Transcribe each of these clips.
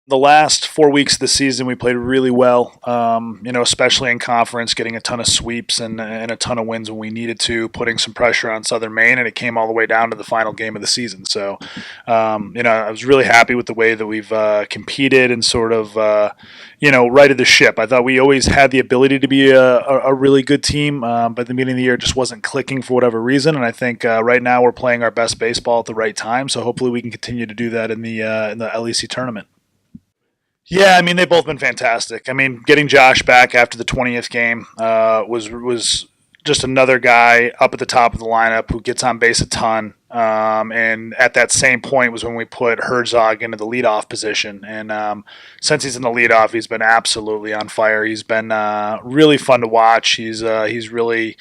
The last 4 weeks of the season, we played really well, especially in conference, getting a ton of sweeps and a ton of wins when we needed to, putting some pressure on Southern Maine, and it came all the way down to the final game of the season. So, I was really happy with the way that we've competed and sort of, righted the ship. I thought we always had the ability to be a really good team, but at the beginning of the year, it just wasn't clicking for whatever reason. And I think right now we're playing our best baseball at the right time. So hopefully we can continue to do that in the LEC tournament. Yeah, I mean they've both been fantastic. I mean, getting Josh back after the 20th game was just another guy up at the top of the lineup who gets on base a ton. And at that same point was when we put Herzog into the leadoff position. And since he's in the leadoff, he's been absolutely on fire. He's been really fun to watch. He's really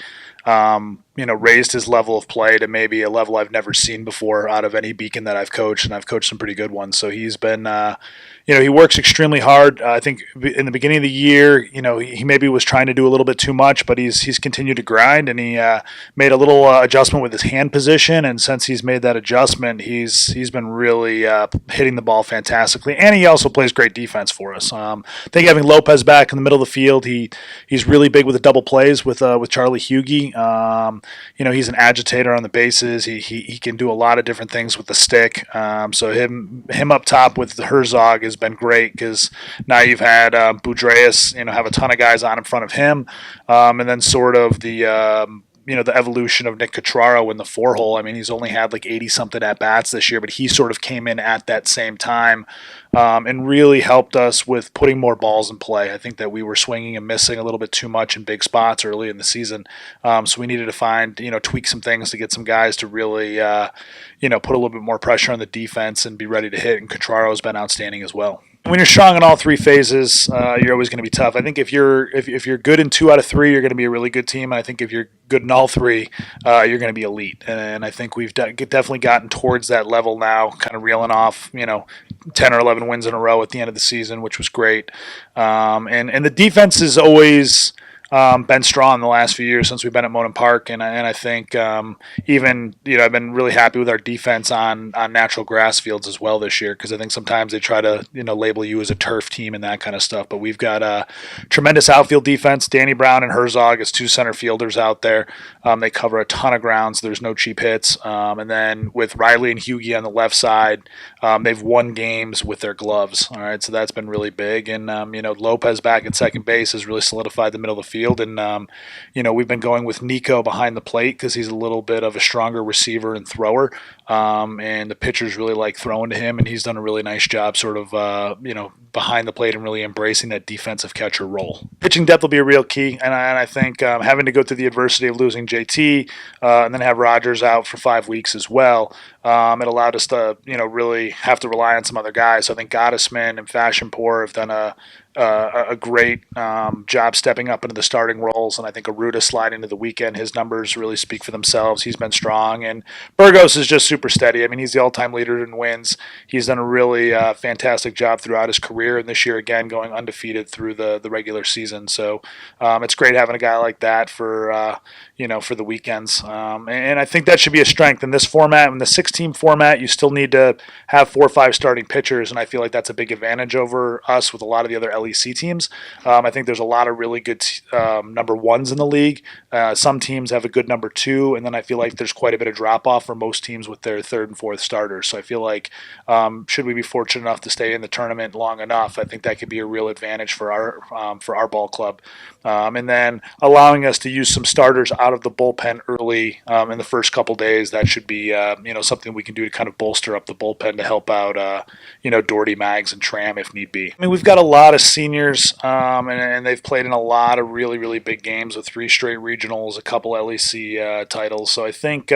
raised his level of play to maybe a level I've never seen before out of any Beacon that I've coached, and I've coached some pretty good ones. So he's been, he works extremely hard. I think in the beginning of the year, he maybe was trying to do a little bit too much, but he's continued to grind, and he made a little adjustment with his hand position. And since he's made that adjustment, he's been really hitting the ball fantastically, and he also plays great defense for us. I think having Lopez back in the middle of the field, he's really big with the double plays with Charlie Hughey. He's an agitator on the bases. He can do a lot of different things with the stick. So him up top with Herzog has been great because now you've had Boudreas, have a ton of guys on in front of him, and then sort of the evolution of Nick Catraro in the four hole. I mean, he's only had like 80 something at bats this year, but he sort of came in at that same time and really helped us with putting more balls in play. I think that we were swinging and missing a little bit too much in big spots early in the season. So we needed to find, tweak some things to get some guys to really, put a little bit more pressure on the defense and be ready to hit. And Catraro has been outstanding as well. When you're strong in all three phases, you're always going to be tough. I think if you're good in 2 out of 3, you're going to be a really good team. And I think if you're good in all 3, you're going to be elite. And I think we've definitely gotten towards that level now, kind of reeling off, 10 or 11 wins in a row at the end of the season, which was great. And the defense is always been strong the last few years since we've been at Monon Park, and I think even I've been really happy with our defense on natural grass fields as well this year, because I think sometimes they try to label you as a turf team and that kind of stuff, but we've got a tremendous outfield defense. Danny Brown and Herzog as 2 center fielders out there. They cover a ton of ground, so there's no cheap hits. And then with Riley and Hughey on the left side, they've won games with their gloves. All right, so that's been really big. And Lopez back at second base has really solidified the middle of the field. And we've been going with Nico behind the plate because he's a little bit of a stronger receiver and thrower. And the pitchers really like throwing to him, and he's done a really nice job sort of, behind the plate and really embracing that defensive catcher role. Pitching depth will be a real key, and I think having to go through the adversity of losing JT and then have Rogers out for 5 weeks as well, it allowed us to, really have to rely on some other guys. So I think Gottesman and Fashionpour have done a great job stepping up into the starting roles, and I think Aruda sliding to the weekend, his numbers really speak for themselves. He's been strong, and Burgos is just super steady. I mean, he's the all-time leader in wins. He's done a really fantastic job throughout his career, and this year again going undefeated through the regular season. So it's great having a guy like that for for the weekends, and I think that should be a strength in this format. In the 6-team format, you still need to have 4 or 5 starting pitchers, and I feel like that's a big advantage over us with a lot of the other LEC teams. I think there's a lot of really good number 1s in the league. Some teams have a good number 2, and then I feel like there's quite a bit of drop-off for most teams with their 3rd and 4th starters. So I feel like should we be fortunate enough to stay in the tournament long enough, I think that could be a real advantage for our ball club. And then allowing us to use some starters out of the bullpen early in the first couple days, that should be something we can do to kind of bolster up the bullpen to help out Doherty, Mags, and Tram if need be. I mean, we've got a lot of seniors, and they've played in a lot of really, really big games with 3 straight regionals, a couple LEC titles. So I think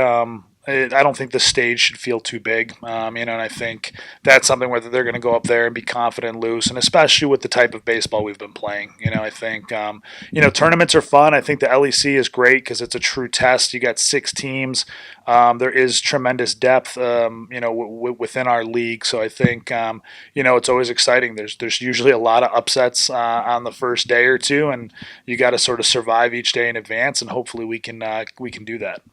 I don't think the stage should feel too big, and I think that's something where they're going to go up there and be confident, loose, and especially with the type of baseball we've been playing. I think, tournaments are fun. I think the LEC is great because it's a true test. You got 6 teams. There is tremendous depth, within our league. So I think, it's always exciting. There's usually a lot of upsets on the first day or two, and you got to sort of survive each day in advance, and hopefully we can do that.